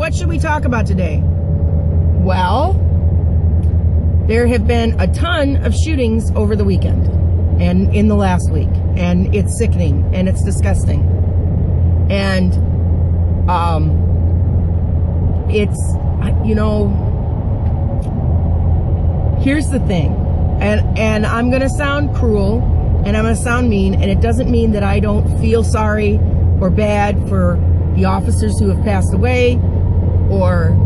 what should we talk about today? Well, there have been a ton of shootings over the weekend and in the last week, and it's sickening and it's disgusting. And it's, here's the thing, and I'm gonna sound cruel and I'm gonna sound mean, and it doesn't mean that I don't feel sorry or bad for the officers who have passed away or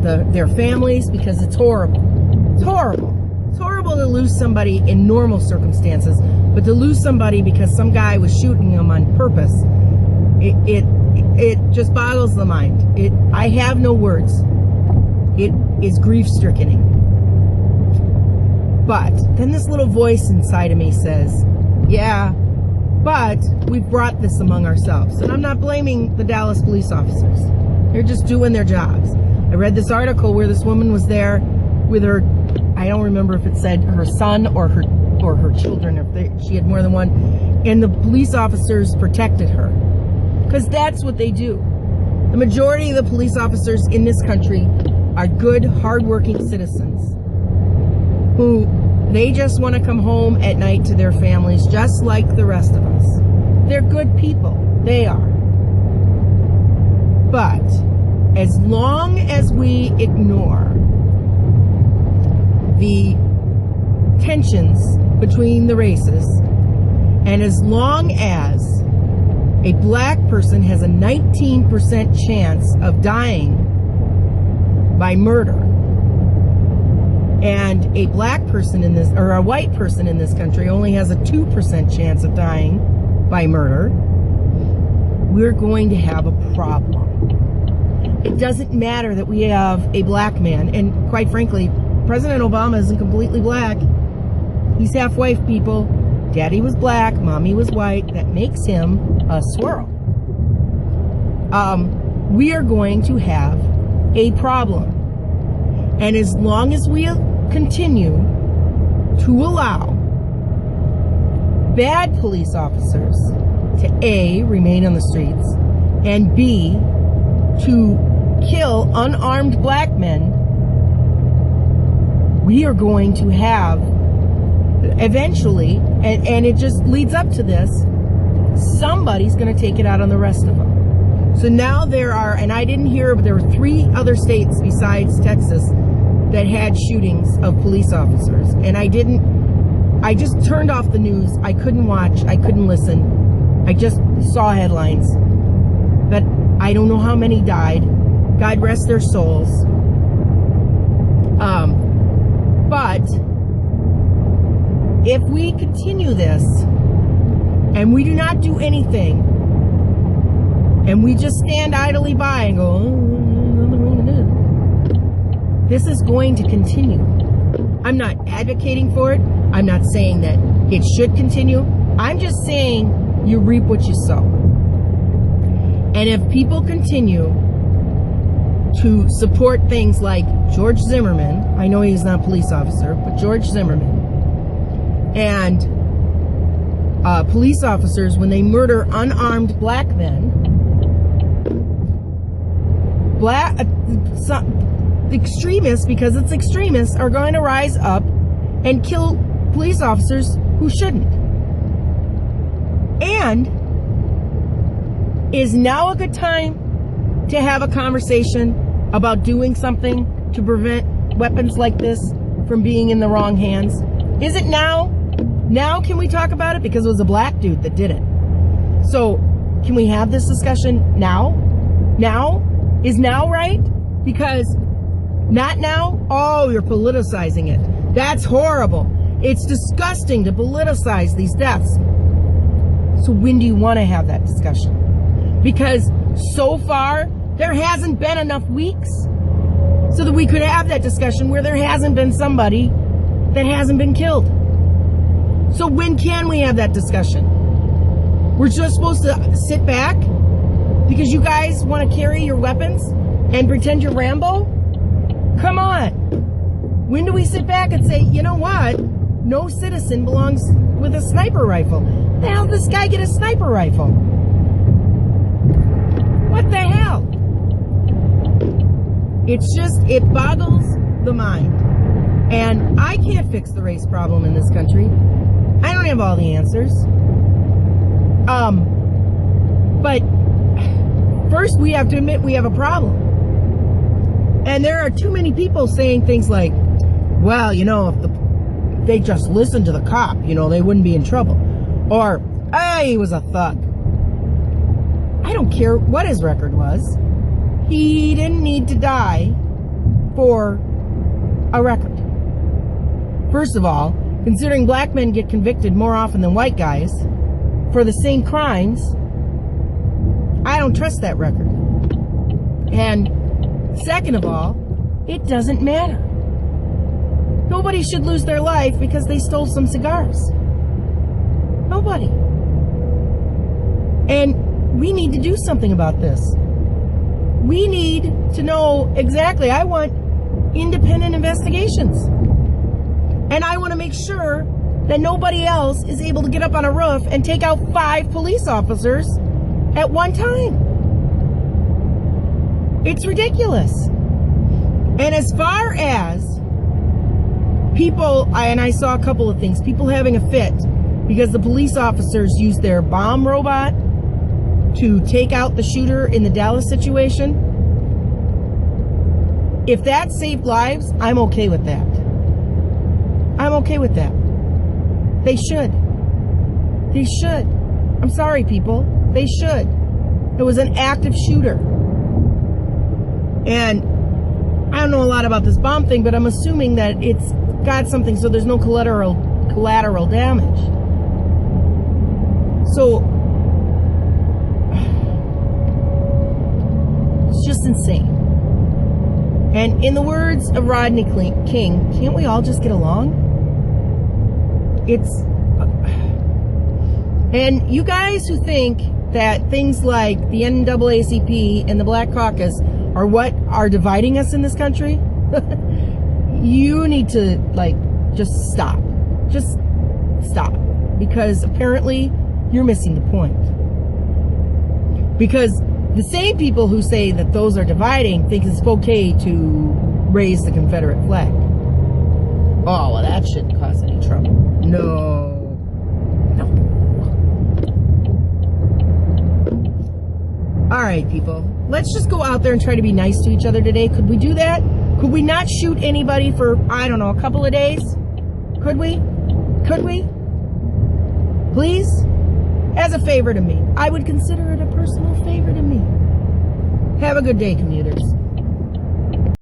their families, because it's horrible. It's horrible. It's horrible to lose somebody in normal circumstances, but to lose somebody because some guy was shooting them on purpose, it just boggles the mind. I have no words. It is grief-stricken. But then this little voice inside of me says, yeah, but we've brought this among ourselves. And I'm not blaming the Dallas police officers. They're just doing their jobs. I read this article where this woman was there with her, I don't remember if it said her son or her children, if she had more than one, and the police officers protected her. Because that's what they do. The majority of the police officers in this country are good, hardworking citizens who they just want to come home at night to their families just like the rest of us. They're good people. They are. But as long as we ignore the tensions between the races, and as long as a black person has a 19% chance of dying by murder, and a black person in this, or a white person in this country only has a 2% chance of dying by murder, we're going to have a problem. It doesn't matter that we have a black man, and quite frankly, President Obama isn't completely black. He's half white, people. Daddy was black, mommy was white. That makes him a swirl. We are going to have a problem. And as long as we continue to allow bad police officers to A, remain on the streets, and B, to kill unarmed black men, we are going to have eventually, and it just leads up to this, somebody's going to take it out on the rest of them. So now there are, and I didn't hear, but there were 3 other states besides Texas that had shootings of police officers. And I just turned off the news. I couldn't watch. I couldn't listen. I just saw headlines. But I don't know how many died. God rest their souls. But if we continue this and we do not do anything, and we just stand idly by and go, this is going to continue. I'm not advocating for it. I'm not saying that it should continue. I'm just saying you reap what you sow. And if people continue to support things like George Zimmerman, I know he's not a police officer, but George Zimmerman, and police officers, when they murder unarmed black men, extremists, because it's extremists, are going to rise up and kill police officers who shouldn't. And is now a good time to have a conversation about doing something to prevent weapons like this from being in the wrong hands? Is it now? Now can we talk about it? Because it was a black dude that did it. So can we have this discussion now? Now? Is now right? Because not now? Oh, you're politicizing it. That's horrible. It's disgusting to politicize these deaths. So when do you want to have that discussion? Because so far, there hasn't been enough weeks so that we could have that discussion where there hasn't been somebody that hasn't been killed. So when can we have that discussion? We're just supposed to sit back because you guys want to carry your weapons and pretend you're Rambo? Come on. When do we sit back and say, you know what? No citizen belongs with a sniper rifle. The hell did this guy get a sniper rifle? What the hell? It's just, it boggles the mind. And I can't fix the race problem in this country. I don't have all the answers. But first we have to admit we have a problem. And there are too many people saying things like, well, you know, if they just listened to the cop, you know, they wouldn't be in trouble. Or, hey, he was a thug. I don't care what his record was. He didn't need to die for a record. First of all, considering black men get convicted more often than white guys for the same crimes, I don't trust that record. And second of all, it doesn't matter. Nobody should lose their life because they stole some cigars. Nobody. And we need to do something about this. We need to know exactly. I want independent investigations. And I want to make sure that nobody else is able to get up on a roof and take out 5 police officers at one time. It's ridiculous. And as far as people, and I saw a couple of things, people having a fit because the police officers used their bomb robot to take out the shooter in the Dallas situation. If that saved lives, I'm okay with that. I'm okay with that. They should. They should. I'm sorry, people. They should. It was an active shooter. And I don't know a lot about this bomb thing, but I'm assuming that it's got something so there's no collateral damage. So it's just insane. And in the words of Rodney King, can't we all just get along? And you guys who think that things like the NAACP and the Black Caucus are what are dividing us in this country, you need to, just stop. Just stop. Because apparently you're missing the point. Because the same people who say that those are dividing think it's okay to raise the Confederate flag. Oh, well, that shouldn't cause any trouble. No. All right, people. Let's just go out there and try to be nice to each other today. Could we do that? Could we not shoot anybody for, I don't know, a couple of days? Could we? Could we? Please? As a favor to me. I would consider it a personal favor to me. Have a good day, community.